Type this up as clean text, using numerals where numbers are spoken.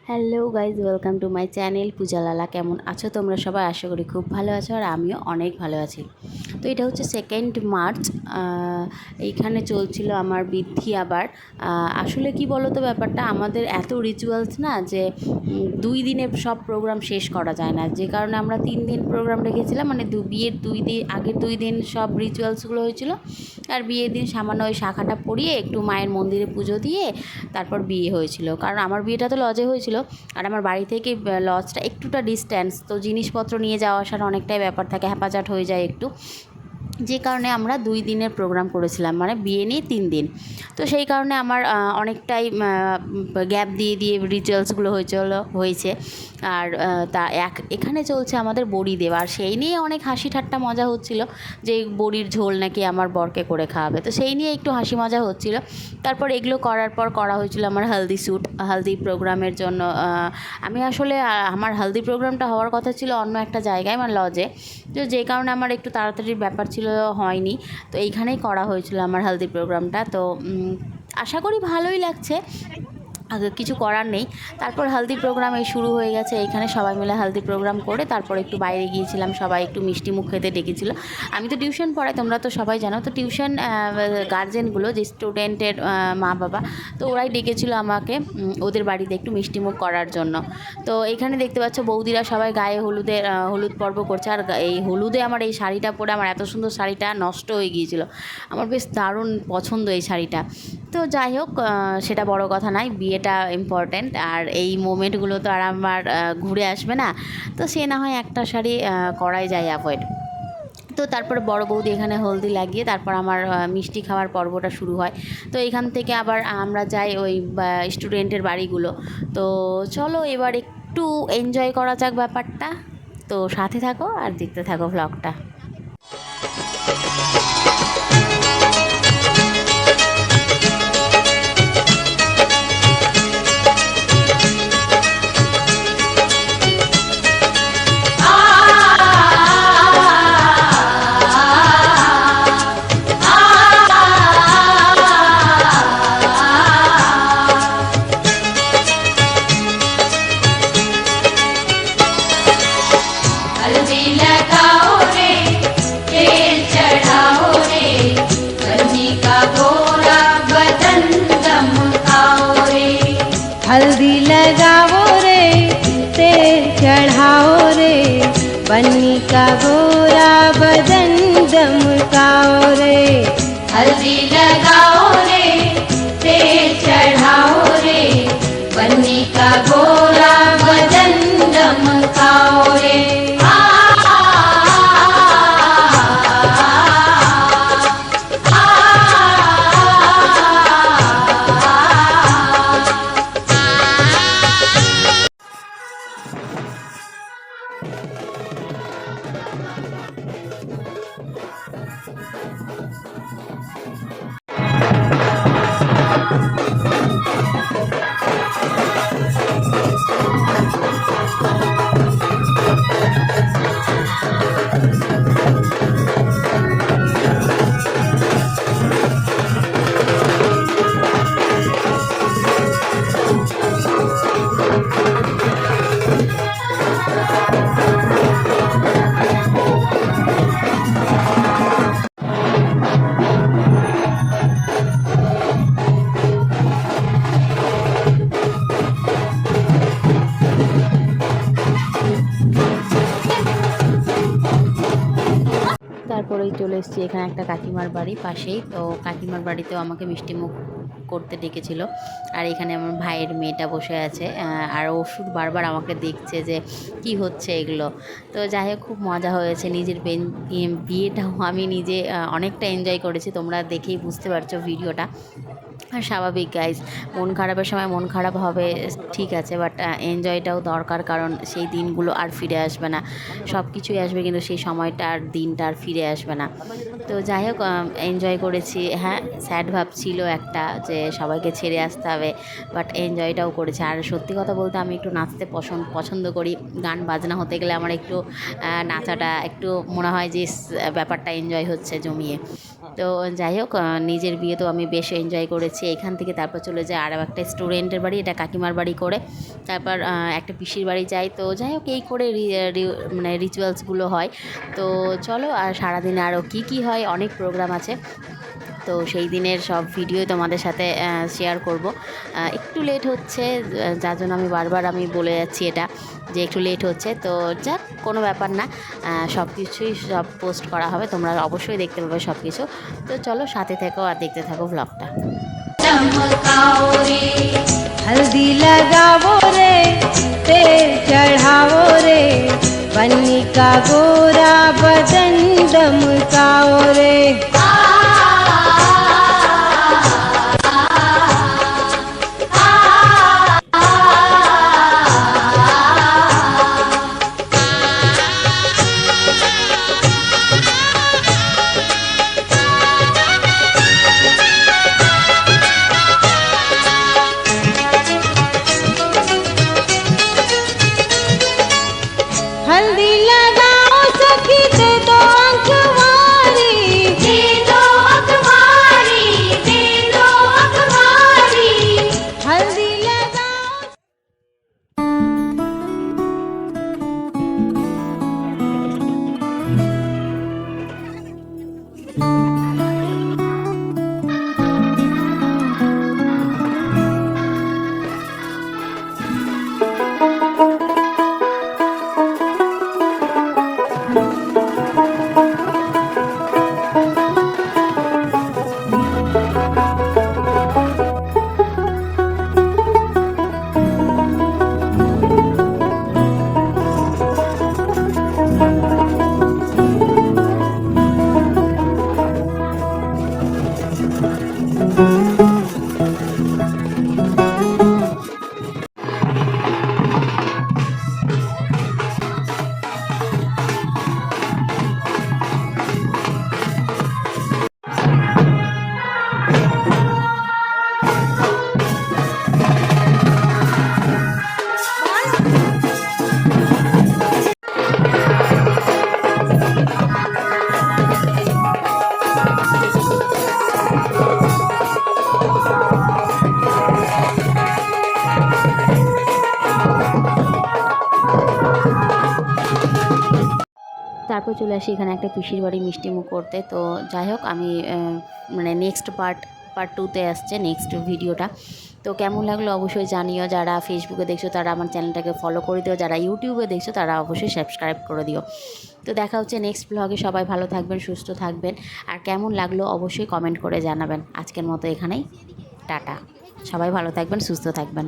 Hello guys, welcome to my channel Pooja Lala. কেমন আছো তোমরা সবাই? আশা করি খুব ভালো আছো, আর আমিও অনেক ভালো আছি। তো এটা হচ্ছে 2nd মার্চ। এইখানে চলছিল আমার বৃদ্ধি। আবার আসলে কি বলো তো, ব্যাপারটা আমাদের এত রিচুয়ালস না যে 2 দিনে সব প্রোগ্রাম শেষ করা যায় না, যে কারণে আমরা 3 দিন প্রোগ্রাম রেখেছিলাম। মানে বিয়ের 2 দিন আগের 2 দিন সব রিচুয়ালসগুলো হয়েছিল, আর বিয়ের দিন সামান্য ওই শাখাটা পরিয়ে একটু মায়ের মন্দিরে পুজো দিয়ে তারপর বিয়ে হয়েছিল। কারণ আমার বিয়েটা তো লজে হয়েছিল, আর আমার বাড়ি থেকে লজটা একটুটা ডিস্ট্যান্স, তো জিনিসপত্র নিয়ে যাওয়া আসার অনেকটাই ব্যাপার থাকে, হ্যাপাচাট হয়ে যায় একটু, যে কারণে আমরা 2 দিনের প্রোগ্রাম করেছিলাম, মানে বিয়ে নিয়ে 3 দিন। তো সেই কারণে আমার অনেকটাই গ্যাপ দিয়ে দিয়ে রিচুয়ালসগুলো হয়েছে। আর এখানে চলছে আমাদের বড়ি দেওয়া, আর সেই নিয়ে অনেক হাসি ঠাট্টা মজা হচ্ছিল যে বড়ির ঝোল নাকি আমার বরকে করে খাওয়াবে, তো সেই নিয়ে একটু হাসি মজা হচ্ছিল। তারপর এগুলো করার পর করা হয়েছিল আমার হালদি প্রোগ্রামের জন্য। আমি আসলে আমার হালদি প্রোগ্রামটা হওয়ার কথা ছিল অন্য একটা জায়গায়, মানে লজে, তো যে কারণে আমার একটু তাড়াতাড়ির ব্যাপার ছিল, হয়নি। তো এইখানেই করা হয়েছিল আমার হালদি প্রোগ্রামটা। তো আশা করি ভালোই লাগছে, কিছু করার নেই। তারপর হালদি প্রোগ্রাম শুরু হয়ে গেছে। এইখানে সবাই মিলে হালদি প্রোগ্রাম করে তারপর একটু বাইরে গিয়েছিলাম, সবাই একটু মিষ্টি মুখ খেতে ডেকেছিল। আমি তো টিউশন পড়াই, তোমরা তো সবাই জানো। তো টিউশন গার্জেনগুলো, যে স্টুডেন্টের মা বাবা, তো ওরাই ডেকেছিল আমাকে ওদের বাড়িতে একটু মিষ্টি মুখ করার জন্য। তো এইখানে দেখতে পাচ্ছ বৌদিরা সবাই গায়ে হলুদ পর্ব করছে। আর এই হলুদে আমার এই শাড়িটা পরে, আমার এত সুন্দর শাড়িটা নষ্ট হয়ে গিয়েছিল। আমার বেশ দারুণ পছন্দ এই শাড়িটা। তো যাই হোক, সেটা বড় কথা নয়, বিয়েটা ইম্পর্ট্যান্ট, আর এই মোমেন্টগুলো তো আর আমার ঘুরে আসবে না। তো সে না হয় একটা শাড়ি করাই যায় অ্যাভয়েড। তো তারপরে বড় বৌদি এখানে হলদি লাগিয়ে তারপর আমার মিষ্টি খাওয়ার পর্বটা শুরু হয়। তো এখান থেকে আবার আমরা যাই ওই স্টুডেন্টের বাড়িগুলো। তো চলো এবার একটু এনজয় করা যাক ব্যাপারটা। তো সাথে থাকো আর দেখতে থাকো ভ্লগটা। हल्दी लगाओ रे, तेल चढ़ाओ रे, बन्नी का गोरा बदन दमकाओ रे। हल्दी लगाओ रे, तेल चढ़ाओ रे, बन्नी का गोरा बदन दमकाओ रे। हल्दी लगाओ रे, तेल चढ़ाओ रे, बन्नी का गोरा बदन दमकाओ रे। তারপরেই চলে এসেছি এখানে একটা কাকিমার বাড়ি পাশেই। তো কাকিমার বাড়িতেও আমাকে মিষ্টিমুখ করতে ডেকেছিল। আর এখানে আমার ভাইয়ের মেয়েটা বসে আছে, আর ওষুধ বারবার আমাকে দেখছে যে কি হচ্ছে এগুলো। তো যাই হোক, খুব মজা হয়েছে। নিজের বিয়েটাও আমি নিজে অনেকটা এনজয় করেছি, তোমরা দেখেই বুঝতে পারছো ভিডিওটা। আর স্বাভাবিক গাইজ, মন খারাপের সময় মন খারাপ হবে, ঠিক আছে, বাট এনজয়টাও দরকার, কারণ সেই দিনগুলো আর ফিরে আসবে না। সব কিছুই আসবে, কিন্তু সেই সময়টা আর দিনটা আর ফিরে আসবে না। তো যাই হোক, এনজয় করেছি। হ্যাঁ, স্যাড ভাব ছিল একটা যে সবাইকে ছেড়ে আসতে হবে, বাট এনজয়টাও করেছি। আর সত্যি কথা বলতে আমি একটু নাচতে পছন্দ করি। গান বাজনা হতে গেলে আমার একটু নাচাটা একটু মনে হয় যে ব্যাপারটা এনজয় হচ্ছে জমিয়ে। তো যাই হোক, নিজের বিয়ে তো আমি বেশ এনজয় করেছি। যাচ্ছি এখান থেকে, তারপর চলে যায় আরও একটা স্টুডেন্টের বাড়ি, এটা কাকিমার বাড়ি করে, তারপর একটা পিসির বাড়ি যাই। তো যাই হোক এই করে মানে রিচুয়ালসগুলো হয়। তো চলো, আর সারাদিনে আরও কী হয়, অনেক প্রোগ্রাম আছে। তো সেই দিনের সব ভিডিও তোমাদের সাথে শেয়ার করব। একটু লেট হচ্ছে, যার জন্য আমি বারবার বলে যাচ্ছি এটা, যে একটু লেট হচ্ছে। তো যাক, কোনো ব্যাপার না, সব কিছুই সব পোস্ট করা হবে, তোমরা অবশ্যই দেখতে পাবে সব কিছু। তো চলো সাথে থেকো আর দেখতে থাকো ব্লগটা। चमकाओ रे हल्दी लगाओ रे तेल चढ़ाओ रे बन्नी का गोरा बदन दमकाओ रे हल्दी लगाओ सखी दे दो अखबारी दे दो अखबारी दे दो अखबारी हल्दी लगाओ। তারপর চলে আসি এখানে একটা পিসির বাড়ি মিষ্টিমুখ করতে। তো যাই হোক, আমি মানে নেক্সট পার্ট 2তে আসছে নেক্সট ভিডিওটা। তো কেমন লাগলো অবশ্যই জানিও। যারা ফেসবুকে দেখছো তারা আমার চ্যানেলটাকে ফলো করে দিও, যারা ইউটিউবে দেখছো তারা অবশ্যই সাবস্ক্রাইব করে দিও। তো দেখা হচ্ছে নেক্সট ব্লগে। সবাই ভালো থাকবেন, সুস্থ থাকবেন, আর কেমন লাগলো অবশ্যই কমেন্ট করে জানাবেন। আজকের মতো এখানেই টাটা। সবাই ভালো থাকবেন, সুস্থ থাকবেন।